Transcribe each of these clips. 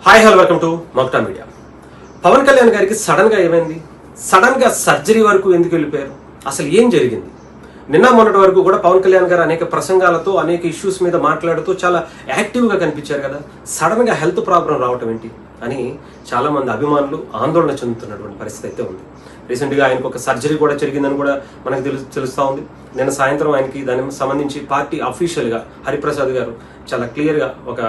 Hi hello welcome to Mokta Media. Pavan Kalyan గారికి sudden గా ఏమైంది? సడన్ గా సర్జరీ వరకు ఎందుకు వెళ్ళిపోయారు? అసలు ఏం జరిగింది? నిన్న మొన్నటి వరకు కూడా పవన్ కళ్యాణ్ గారు అనేక ప్రసంగాలతో అనేక ఇష్యూస్ మీద మాట్లాడుతూ చాలా యాక్టివ్గా కనిపించారు కదా. సడన్ గా హెల్త్ ప్రాబ్లం రావటం ఏంటి అని చాలా మంది అభిమానులు ఆందోళన చెందుతున్నటువంటి పరిస్థితి అయితే ఉంది. రీసెంట్గా ఆయనకు ఒక సర్జరీ కూడా జరిగిందని కూడా మనకు తెలుస్తూ ఉంది. నిన్న సాయంత్రం ఆయనకి దానికి సంబంధించి పార్టీ అఫీషియల్గా హరిప్రసాద్ గారు చాలా క్లియర్గా ఒక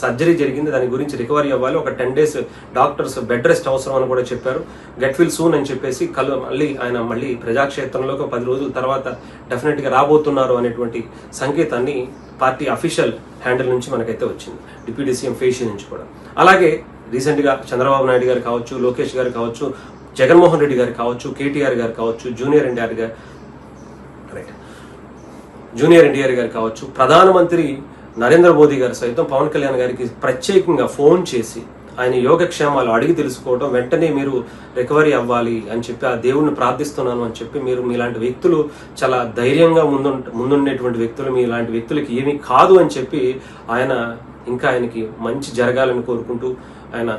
సర్జరీ జరిగింది, దాని గురించి రికవరీ అవ్వాలి, ఒక 10 days డాక్టర్స్ బెడ్ రెస్ట్ అవసరం అని కూడా చెప్పారు. గెట్ విల్ సూన్ అని చెప్పేసి ఆయన మళ్ళీ ప్రజాక్షేత్రంలోకి 10 రోజుల తర్వాత డెఫినెట్గా రాబోతున్నారు అనేటువంటి సంకేతాన్ని పార్టీ అఫీషియల్ హ్యాండిల్ నుంచి మనకైతే వచ్చింది, డిప్యూటీ సీఎం ఫేషి నుంచి కూడా. అలాగే రీసెంట్గా చంద్రబాబు నాయుడు గారు కావచ్చు, లోకేష్ గారు కావచ్చు, జగన్మోహన్ రెడ్డి గారు కావచ్చు, కేటీఆర్ గారు కావచ్చు, జూనియర్ ఎన్టీఆర్ గారు కావచ్చు, ప్రధానమంత్రి నరేంద్ర మోదీ గారు సైతం పవన్ కళ్యాణ్ గారికి ప్రత్యేకంగా ఫోన్ చేసి ఆయన యోగక్షేమాలు అడిగి తెలుసుకోవడం, వెంటనే మీరు రికవరీ అవ్వాలి అని చెప్పి ఆ దేవుణ్ణి ప్రార్థిస్తున్నాను అని చెప్పి మీలాంటి వ్యక్తులు చాలా ధైర్యంగా ముందుండేటువంటి వ్యక్తులు, మీలాంటి వ్యక్తులకి ఏమీ కాదు అని చెప్పి ఆయనకి మంచి జరగాలని కోరుకుంటూ ఆయన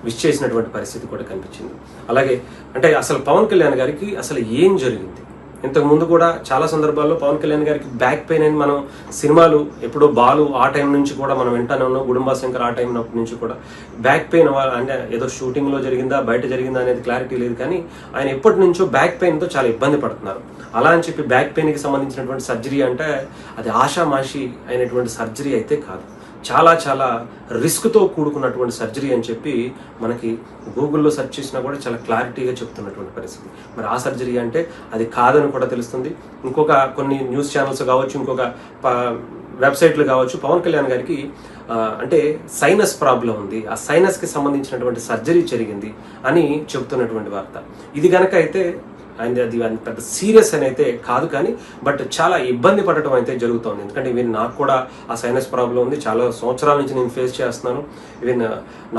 విష్ చేసినటువంటి పరిస్థితి కూడా కనిపించింది. అలాగే అంటే అసలు పవన్ కళ్యాణ్ గారికి అసలు ఏం జరిగింది? ఇంతకు ముందు కూడా చాలా సందర్భాల్లో పవన్ కళ్యాణ్ గారికి బ్యాక్ పెయిన్ అని మనం సినిమాలు ఎప్పుడో బాలు ఆ టైం నుంచి కూడా మనం వింటానే ఉన్నాం, గుడుంబా శంకర్ ఆ టైం నుంచి కూడా బ్యాక్ పెయిన్ అంటే ఏదో షూటింగ్లో జరిగిందా బయట జరిగిందా అనేది క్లారిటీ లేదు, కానీ ఆయన ఎప్పటి నుంచో బ్యాక్ పెయిన్తో చాలా ఇబ్బంది పడుతున్నారు. అలా అని చెప్పి బ్యాక్ పెయిన్కి సంబంధించినటువంటి సర్జరీ అంటే అది ఆషామాషి అయినటువంటి సర్జరీ అయితే కాదు, చాలా చాలా రిస్క్తో కూడుకున్నటువంటి సర్జరీ అని చెప్పి మనకి గూగుల్లో సెర్చ్ చేసినా కూడా చాలా క్లారిటీగా చెప్తున్నటువంటి పరిస్థితి. మరి ఆ సర్జరీ అంటే అది కాదని కూడా తెలుస్తుంది. కొన్ని న్యూస్ ఛానల్స్ కావచ్చు, వెబ్సైట్లు కావచ్చు, పవన్ కళ్యాణ్ గారికి అంటే సైనస్ ప్రాబ్లం ఉంది, ఆ సైనస్కి సంబంధించినటువంటి సర్జరీ జరిగింది అని చెబుతున్నటువంటి వార్త. ఇది కనుక అయితే అది పెద్ద సీరియస్ అని అయితే కాదు, కానీ బట్ చాలా ఇబ్బంది పడటం అయితే జరుగుతుంది. ఎందుకంటే ఈవెన్ నాకు కూడా ఆ సైనస్ ప్రాబ్లం ఉంది, చాలా సంవత్సరాల నుంచి నేను ఫేస్ చేస్తున్నాను. ఈవెన్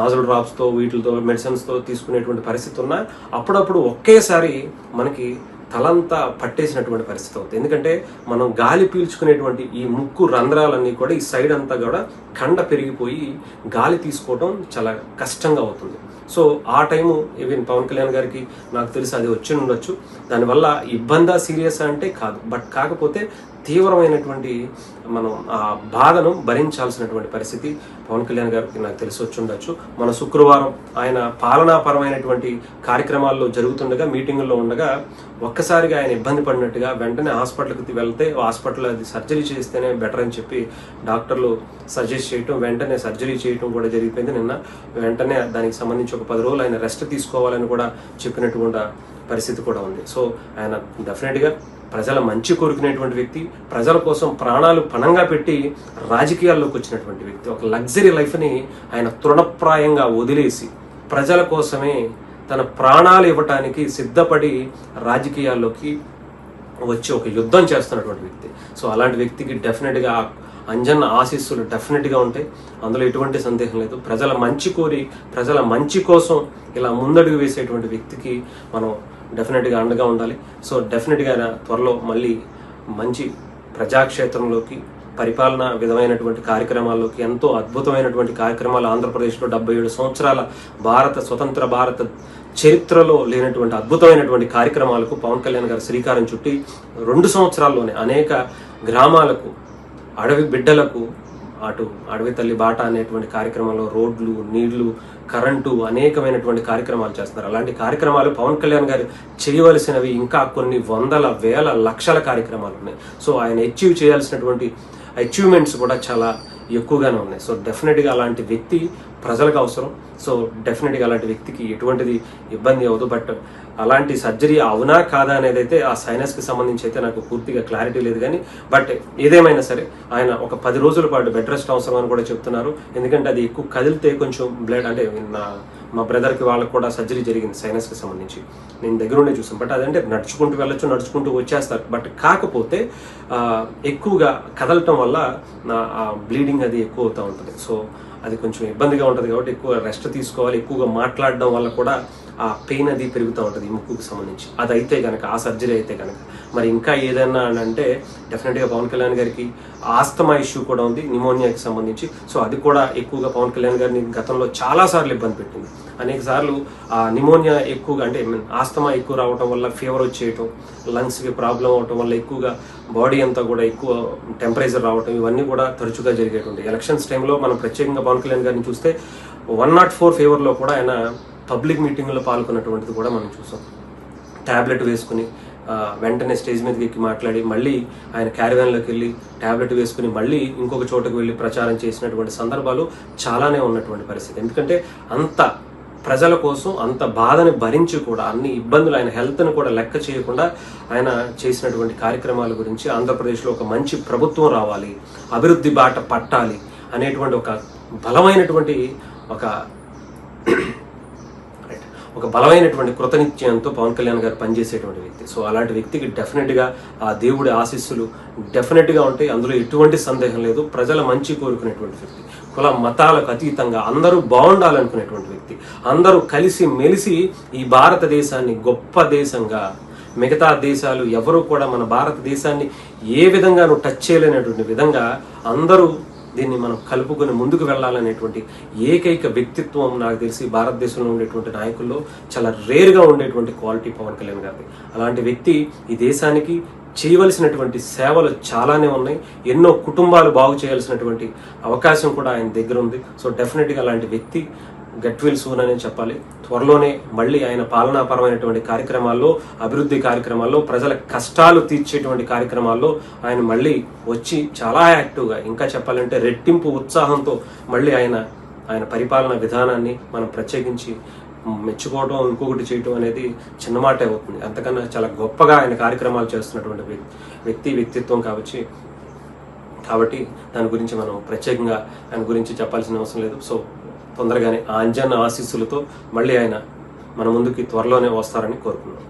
నాజల్ డ్రాప్స్తో వీటితో మెడిసిన్స్తో తీసుకునేటువంటి పరిస్థితి ఉన్నా అప్పుడప్పుడు ఒకేసారి మనకి తలంతా పట్టేసినటువంటి పరిస్థితి అవుతుంది. ఎందుకంటే మనం గాలి పీల్చుకునేటువంటి ఈ ముక్కు రంధ్రాలన్నీ కూడా ఈ సైడ్ అంతా కూడా కండ పెరిగిపోయి గాలి తీసుకోవడం చాలా కష్టంగా అవుతుంది. సో ఆ టైము ఈవెన్ పవన్ కళ్యాణ్ గారికి నాకు తెలిసి అది వచ్చి ఉండొచ్చు. దానివల్ల ఇబ్బందా సీరియస్ అంటే కాదు, బట్ కాకపోతే తీవ్రమైనటువంటి మనం ఆ బాధను భరించాల్సినటువంటి పరిస్థితి పవన్ కళ్యాణ్ గారికి నాకు తెలిసి వచ్చి ఉండొచ్చు. మన శుక్రవారం ఆయన పాలనాపరమైనటువంటి కార్యక్రమాల్లో జరుగుతుండగా, మీటింగుల్లో ఉండగా ఒక్కసారిగా ఆయన ఇబ్బంది పడినట్టుగా వెంటనే హాస్పిటల్కి వెళ్తే హాస్పిటల్ అది సర్జరీ చేస్తేనే బెటర్ అని చెప్పి డాక్టర్లు సజెస్ట్ చేయటం, వెంటనే సర్జరీ చేయటం కూడా జరిగిపోయింది. నిన్న వెంటనే దానికి సంబంధించి ఒక 10 రోజులు ఆయన రెస్ట్ తీసుకోవాలని కూడా చెప్పినటువంటి పరిస్థితి కూడా ఉంది. సో ఆయన డెఫినెట్గా ప్రజల మంచి కోరుకునేటువంటి వ్యక్తి, ప్రజల కోసం ప్రాణాలు పణంగా పెట్టి రాజకీయాల్లోకి వచ్చినటువంటి వ్యక్తి. ఒక లగ్జరీ లైఫ్ని ఆయన తృణప్రాయంగా వదిలేసి ప్రజల కోసమే తన ప్రాణాలు ఇవ్వటానికి సిద్ధపడి రాజకీయాల్లోకి వచ్చి ఒక యుద్ధం చేస్తున్నటువంటి వ్యక్తి. సో అలాంటి వ్యక్తికి డెఫినెట్గా అంజన్న ఆశీస్సులు డెఫినెట్గా ఉంటాయి, అందులో ఎటువంటి సందేహం లేదు. ప్రజల మంచి కోరి ప్రజల మంచి కోసం ఇలా ముందడుగు వేసేటువంటి వ్యక్తికి మనం డెఫినెట్గా అండగా ఉండాలి. సో డెఫినెట్గా త్వరలో మళ్ళీ మంచి ప్రజాక్షేత్రంలోకి పరిపాలన విధమైనటువంటి కార్యక్రమాల్లోకి, ఎంతో అద్భుతమైనటువంటి కార్యక్రమాలు ఆంధ్రప్రదేశ్లో 77 సంవత్సరాల స్వతంత్ర భారత చరిత్రలో లేనటువంటి అద్భుతమైనటువంటి కార్యక్రమాలకు పవన్ కళ్యాణ్ గారు శ్రీకారం చుట్టి 2 సంవత్సరాల్లోనే అనేక గ్రామాలకు, అడవి బిడ్డలకు, అడవి తల్లి బాట అనేటువంటి కార్యక్రమంలో రోడ్లు, నీళ్లు, కరెంటు అనేకమైనటువంటి కార్యక్రమాలు చేస్తున్నారు. అలాంటి కార్యక్రమాలు పవన్ కళ్యాణ్ గారు చేయవలసినవి ఇంకా కొన్ని వందల వేల లక్షల కార్యక్రమాలు ఉన్నాయి. సో ఆయన అచీవ్ చేయాల్సినటువంటి అచీవ్మెంట్స్ కూడా చాలా ఎక్కువగానే ఉన్నాయి. సో డెఫినెట్గా అలాంటి వ్యక్తి ప్రజలకు అవసరం. సో డెఫినెట్గా అలాంటి వ్యక్తికి ఎటువంటిది ఇబ్బంది అవ్వదు. బట్ అలాంటి సర్జరీ అవునా కాదా అనేది అయితే ఆ సైనస్కి సంబంధించి అయితే నాకు పూర్తిగా క్లారిటీ లేదు, కానీ బట్ ఏదేమైనా సరే ఆయన ఒక 10 రోజుల పాటు బెడ్ రెస్ట్ అవసరం అని కూడా చెప్తున్నారు. ఎందుకంటే అది ఎక్కువ కదిలితే కొంచెం బ్లడ్, అంటే మా బ్రదర్కి వాళ్ళకి కూడా సర్జరీ జరిగింది సైనస్కి సంబంధించి, నేను దగ్గరుండే చూసాను. బట్ అదంటే నడుచుకుంటూ వెళ్ళొచ్చు, నడుచుకుంటూ వచ్చేస్తారు. బట్ కాకపోతే ఎక్కువగా కదలటం వల్ల బ్లీడింగ్ అది ఎక్కువ అవుతూ ఉంటుంది. సో అది కొంచెం ఇబ్బందిగా ఉంటుంది కాబట్టి ఎక్కువ రెస్ట్ తీసుకోవాలి. ఎక్కువగా మాట్లాడడం వల్ల కూడా ఆ పెయిన్ అది పెరుగుతూ ఉంటుంది ఈ ముక్కుకు సంబంధించి. అది అయితే కనుక, ఆ సర్జరీ అయితే కనుక. మరి ఇంకా ఏదైనా అని అంటే డెఫినెట్గా పవన్ కళ్యాణ్ గారికి ఆస్తమా ఇష్యూ కూడా ఉంది నిమోనియాకి సంబంధించి. సో అది కూడా ఎక్కువగా పవన్ కళ్యాణ్ గారిని గతంలో చాలాసార్లు ఇబ్బంది పెట్టింది. అనేక సార్లు ఆ నిమోనియా ఎక్కువగా అంటే ఆస్తమా ఎక్కువ రావటం వల్ల ఫీవర్ వచ్చేయటం, లంగ్స్కి ప్రాబ్లం అవటం వల్ల ఎక్కువగా బాడీ అంతా కూడా ఎక్కువ టెంపరేచర్ రావటం, ఇవన్నీ కూడా తరచుగా జరిగేటువంటి. ఎలక్షన్స్ టైంలో మనం ప్రత్యేకంగా పవన్ కళ్యాణ్ గారిని చూస్తే 104 ఫీవర్లో కూడా ఆయన పబ్లిక్ మీటింగ్లో పాల్గొన్నటువంటిది కూడా మనం చూసాం. ట్యాబ్లెట్ వేసుకుని వెంటనే స్టేజ్ మీదకి ఎక్కి మాట్లాడి మళ్ళీ ఆయన క్యారివాన్లోకి వెళ్ళి ట్యాబ్లెట్ వేసుకుని మళ్ళీ ఇంకొక చోటకు వెళ్ళి ప్రచారం చేసినటువంటి సందర్భాలు చాలానే ఉన్నటువంటి పరిస్థితి. ఎందుకంటే అంత ప్రజల కోసం అంత బాధని భరించి కూడా, అన్ని ఇబ్బందులు, ఆయన హెల్త్ని కూడా లెక్క చేయకుండా ఆయన చేసినటువంటి కార్యక్రమాల గురించి, ఆంధ్రప్రదేశ్లో ఒక మంచి ప్రభుత్వం రావాలి, అభివృద్ధి బాట పట్టాలి అనేటువంటి ఒక బలమైనటువంటి ఒక బలమైనటువంటి కృతనిశ్చయంతో పవన్ కళ్యాణ్ గారు పనిచేసేటువంటి వ్యక్తి. సో అలాంటి వ్యక్తికి డెఫినెట్గా ఆ దేవుడి ఆశీస్సులు డెఫినెట్గా ఉంటాయి, అందులో ఎటువంటి సందేహం లేదు. ప్రజల మంచి కోరుకునేటువంటి వ్యక్తి, కుల మతాలకు అతీతంగా అందరూ బాగుండాలనుకునేటువంటి వ్యక్తి, అందరూ కలిసి మెలిసి ఈ భారతదేశాన్ని గొప్ప దేశంగా, మిగతా దేశాలు ఎవరు కూడా మన భారతదేశాన్ని ఏ విధంగానూ టచ్ చేయలేనటువంటి విధంగా అందరూ దీన్ని మనం కలుపుకొని ముందుకు వెళ్ళాలనేటువంటి ఏకైక వ్యక్తిత్వం నాకు తెలిసి భారతదేశంలో ఉండేటువంటి నాయకుల్లో చాలా రేర్గా ఉండేటువంటి క్వాలిటీ పవన్ కళ్యాణ్ గారిది. అలాంటి వ్యక్తి ఈ దేశానికి చేయవలసినటువంటి సేవలు చాలానే ఉన్నాయి. ఎన్నో కుటుంబాలు బాగు చేయాల్సినటువంటి అవకాశం కూడా ఆయన దగ్గర ఉంది. సో డెఫినెట్గా అలాంటి వ్యక్తి గెట్ విల్ సూన్ అనే చెప్పాలి. త్వరలోనే మళ్ళీ ఆయన పాలనాపరమైనటువంటి కార్యక్రమాల్లో, అభివృద్ధి కార్యక్రమాల్లో, ప్రజల కష్టాలు తీర్చేటువంటి కార్యక్రమాల్లో ఆయన మళ్ళీ వచ్చి చాలా యాక్టివ్గా, ఇంకా చెప్పాలంటే రెట్టింపు ఉత్సాహంతో మళ్ళీ ఆయన పరిపాలన విధానాన్ని మనం ప్రత్యేకించి మెచ్చుకోవడం, ఇంకొకటి చేయటం అనేది చిన్న మాటే అవుతుంది. అంతకన్నా చాలా గొప్పగా ఆయన కార్యక్రమాలు చేస్తున్నటువంటి వ్యక్తిత్వం కాబట్టి దాని గురించి మనం ప్రత్యేకంగా ఆయన గురించి చెప్పాల్సిన అవసరం లేదు. సో తొందరగానే ఆ అంజన్న ఆశీస్సులతో మళ్ళీ ఆయన మన ముందుకి త్వరలోనే వస్తారని కోరుకున్నాం.